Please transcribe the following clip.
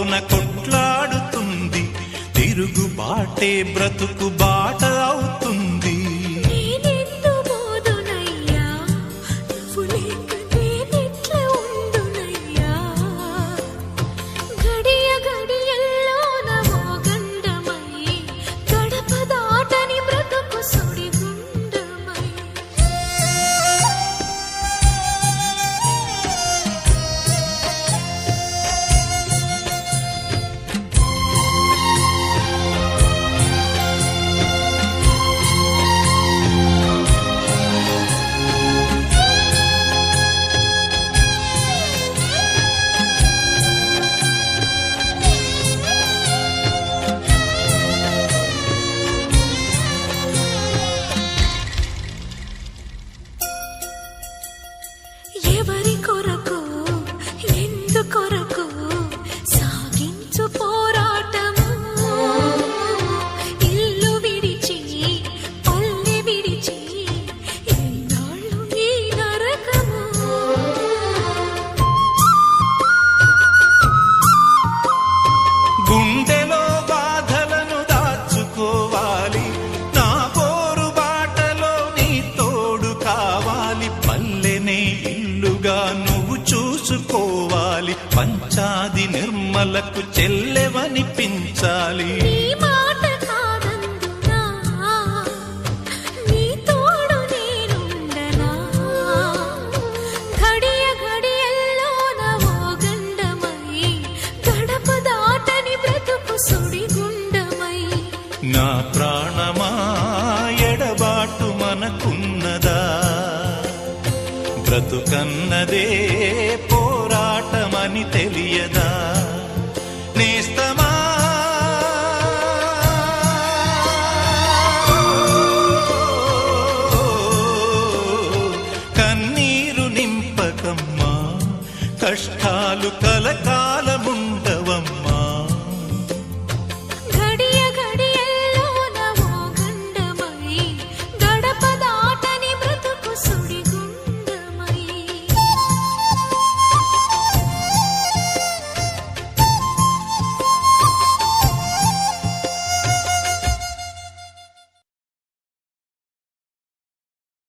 లోన కొట్లాడుతుంది, తిరుగుబాటే బ్రతుకు బాట అవుతుంది. ఎవరి కొరకు ఎందుకొరకు సాగించు పోరాటము, ఇల్లు విడిచి పల్లె విడిచి ఎన్నాళ్ళు ఈ నరకము. గుండెలో బాధలను దాచుకోవాలి, నా పోరు బాటలో నీ తోడు కావాలి. పల్లెనే ఇల్లుగా నువ్వు చూసుకోవాలి, పంచాది నిర్మలకు చెల్లెవనిపించాలి. నీ మాట కాదందునా, నీ తోడు నేనుండనా, ఘడియ ఘడియల్లోన ఓ గండమై గడప దాటని బ్రతుకు సుడిగుండమై. నా ప్రాణమా ఎడబాటు మనకున్నదా, బ్రతుకన్నదే